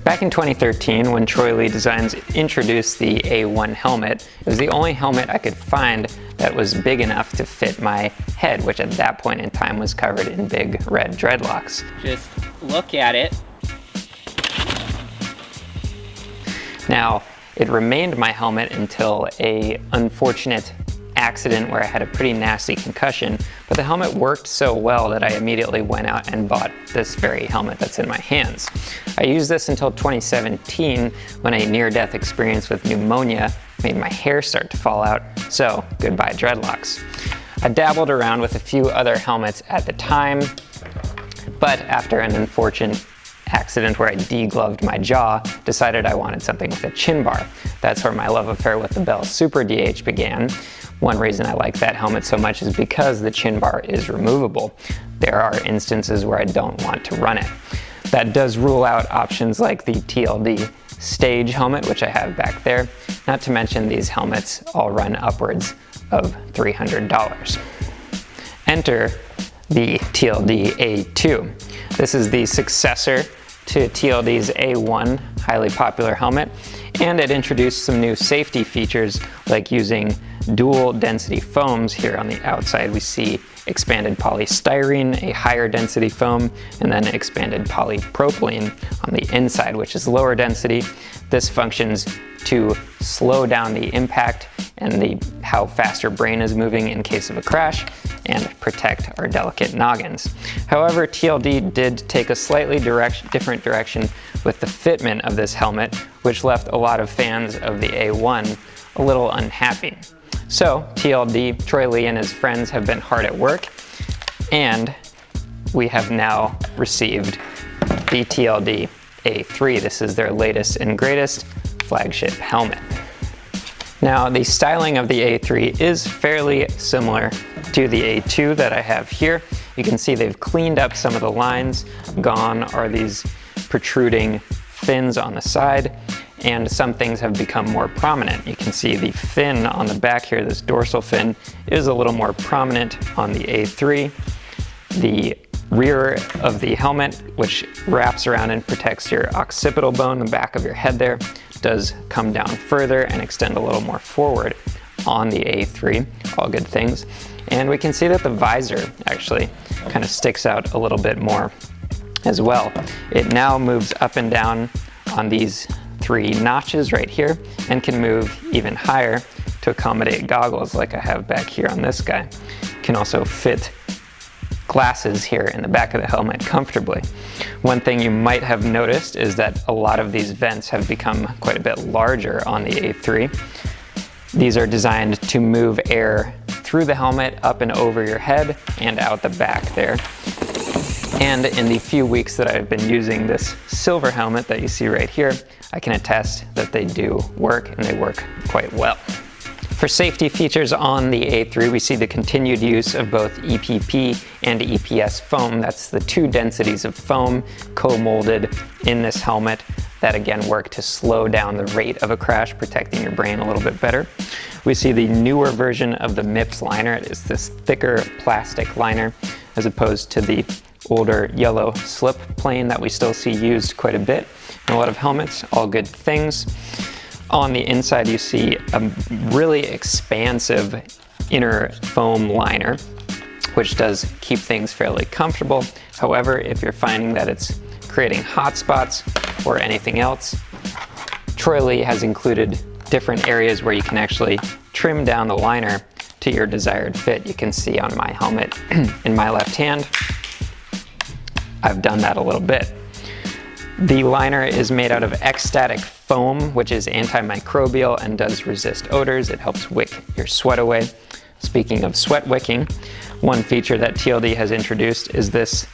Back in 2013, when Troy Lee Designs introduced the A1 helmet, it was the only helmet I could find that was big enough to fit my head, which at that point in time was covered in big red dreadlocks. Just look at it. Now, it remained my helmet until an unfortunate accident where I had a pretty nasty concussion, but the helmet worked so well that I immediately went out and bought this very helmet that's in my hands. I used this until 2017 when a near-death experience with pneumonia made my hair start to fall out, so goodbye dreadlocks. I dabbled around with a few other helmets at the time, but after an unfortunate accident where I degloved my jaw, decided I wanted something with a chin bar. That's where my love affair with the Bell Super DH began. One reason I like that helmet so much is because the chin bar is removable. There are instances where I don't want to run it. That does rule out options like the TLD Stage helmet, which I have back there, not to mention these helmets all run upwards of $300. Enter the TLD A2. This is the successor to TLD's A1, highly popular helmet, and it introduced some new safety features like using dual density foams. Here on the outside we see expanded polystyrene, a higher density foam, and then expanded polypropylene on the inside, which is lower density. This functions to slow down the impact and how fast your brain is moving in case of a crash, and protect our delicate noggins. However, TLD did take a slightly different direction with the fitment of this helmet, which left a lot of fans of the A1 a little unhappy. So TLD, Troy Lee and his friends have been hard at work, and we have now received the TLD A3. This is their latest and greatest flagship helmet. Now, the styling of the A3 is fairly similar to the A2 that I have here. You can see they've cleaned up some of the lines. Gone are these protruding fins on the side, and some things have become more prominent. You can see the fin on the back here, this dorsal fin, is a little more prominent on the A3. The rear of the helmet, which wraps around and protects your occipital bone, the back of your head there, does come down further and extend a little more forward on the A3, all good things. And we can see that the visor actually kind of sticks out a little bit more as well. It now moves up and down on these 3 notches right here and can move even higher to accommodate goggles like I have back here on this guy. Can also fit glasses here in the back of the helmet comfortably. One thing you might have noticed is that a lot of these vents have become quite a bit larger on the A3. These are designed to move air through the helmet, up and over your head, and out the back there. And in the few weeks that I've been using this silver helmet that you see right here, I can attest that they do work, and they work quite well. For safety features on the A3, we see the continued use of both EPP and EPS foam. That's the 2 densities of foam co-molded in this helmet that again work to slow down the rate of a crash, protecting your brain a little bit better. We see the newer version of the MIPS liner. It is this thicker plastic liner as opposed to the older yellow slip plane that we still see used quite a bit in a lot of helmets. All good things. On the inside you see a really expansive inner foam liner, which does keep things fairly comfortable. However, if you're finding that it's creating hot spots or anything else, Troy Lee has included different areas where you can actually trim down the liner to your desired fit. You can see on my helmet in my left hand, I've done that a little bit. The liner is made out of ecstatic foam, which is antimicrobial and does resist odors. It helps wick your sweat away. Speaking of sweat wicking, one feature that TLD has introduced is this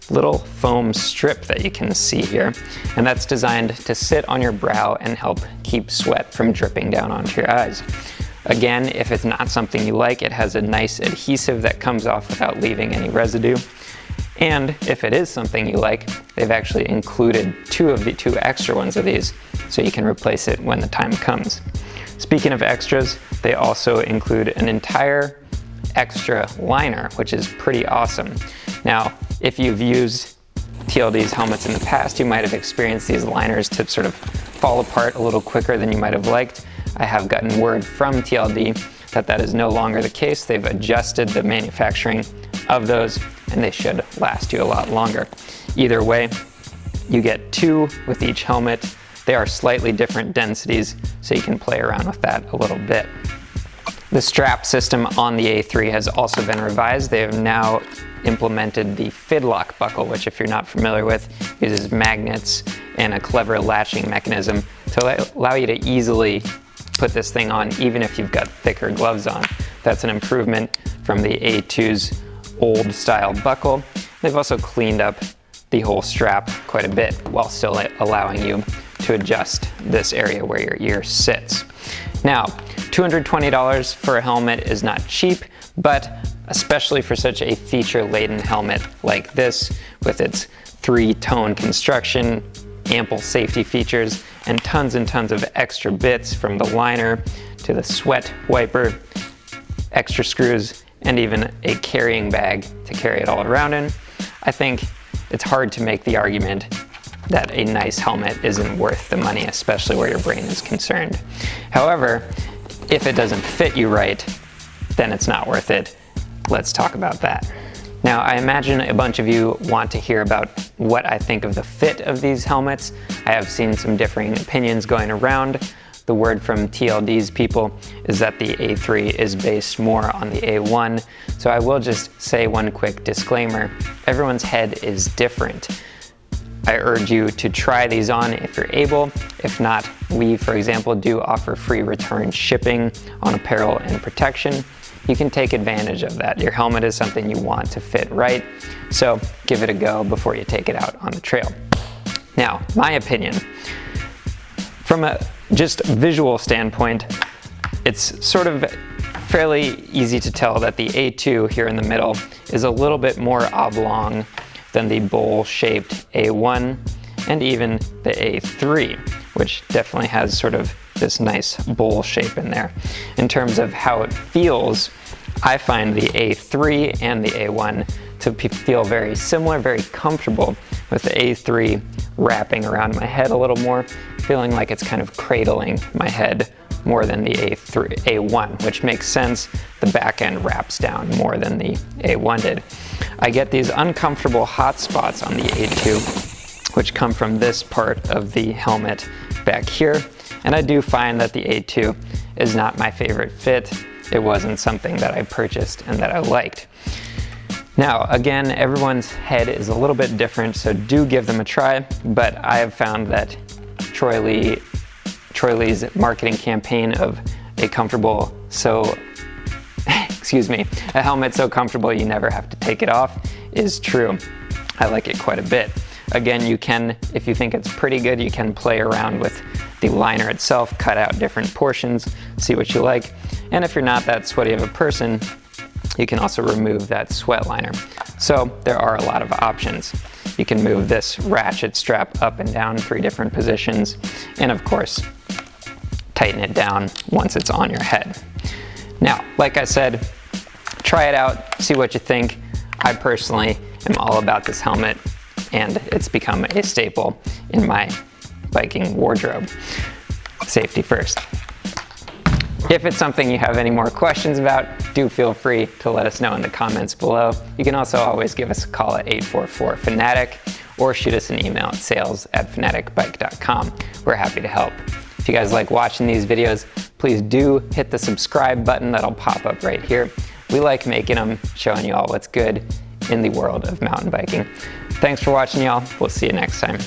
little foam strip that you can see here, and that's designed to sit on your brow and help keep sweat from dripping down onto your eyes. Again, if it's not something you like, it has a nice adhesive that comes off without leaving any residue. And if it is something you like, they've actually included 2 of the 2 extra ones of these, so you can replace it when the time comes. Speaking of extras, they also include an entire extra liner, which is pretty awesome. Now, if you've used TLD's helmets in the past, you might have experienced these liners to sort of fall apart a little quicker than you might have liked. I have gotten word from TLD that that is no longer the case. They've adjusted the manufacturing of those, and they should last you a lot longer. Either way, you get 2 with each helmet. They are slightly different densities, so you can play around with that a little bit. The strap system on the A3 has also been revised. They have now implemented the fidlock buckle, which, if you're not familiar with, uses magnets and a clever latching mechanism to allow you to easily put this thing on even if you've got thicker gloves on. That's an improvement from the A2's old style buckle. They've also cleaned up the whole strap quite a bit while still allowing you to adjust this area where your ear sits. Now, $220 for a helmet is not cheap, but especially for such a feature-laden helmet like this, with its 3-tone construction, ample safety features, and tons of extra bits, from the liner to the sweat wiper, extra screws, and even a carrying bag to carry it all around in, I think it's hard to make the argument that a nice helmet isn't worth the money, especially where your brain is concerned. However, if it doesn't fit you right, then it's not worth it. Let's talk about that. Now, I imagine a bunch of you want to hear about what I think of the fit of these helmets. I have seen some differing opinions going around. The word from TLD's people is that the A3 is based more on the A1, so I will just say one quick disclaimer. Everyone's head is different. I urge you to try these on if you're able. If not, we, for example, do offer free return shipping on apparel and protection. You can take advantage of that. Your helmet is something you want to fit right, so give it a go before you take it out on the trail. Now, my opinion, from a just visual standpoint, it's sort of fairly easy to tell that the A2 here in the middle is a little bit more oblong than the bowl-shaped A1 and even the A3, which definitely has sort of this nice bowl shape in there. In terms of how it feels, I find the A3 and the A1 to feel very similar, very comfortable, with the A3 wrapping around my head a little more, feeling like it's kind of cradling my head more than the A1, which makes sense. The back end wraps down more than the A1 did. I get these uncomfortable hot spots on the A2, which come from this part of the helmet back here, and I do find that the A2 is not my favorite fit. It wasn't something that I purchased and that I liked. Now, again, everyone's head is a little bit different, so do give them a try, but I have found that Troy Lee's marketing campaign of a helmet so comfortable you never have to take it off is true. I like it quite a bit. Again, you can, if you think it's pretty good, you can play around with the liner itself, cut out different portions, see what you like. And if you're not that sweaty of a person, you can also remove that sweat liner. So there are a lot of options. You can move this ratchet strap up and down 3 different positions, and of course, tighten it down once it's on your head. Now, like I said, try it out, see what you think. I personally am all about this helmet, and it's become a staple in my biking wardrobe. Safety first. If it's something you have any more questions about, do feel free to let us know in the comments below. You can also always give us a call at 844-FANATIC or shoot us an email at sales@fanaticbike.com. We're happy to help. If you guys like watching these videos, please do hit the subscribe button that'll pop up right here. We like making them, showing you all what's good in the world of mountain biking. Thanks for watching, y'all. We'll see you next time.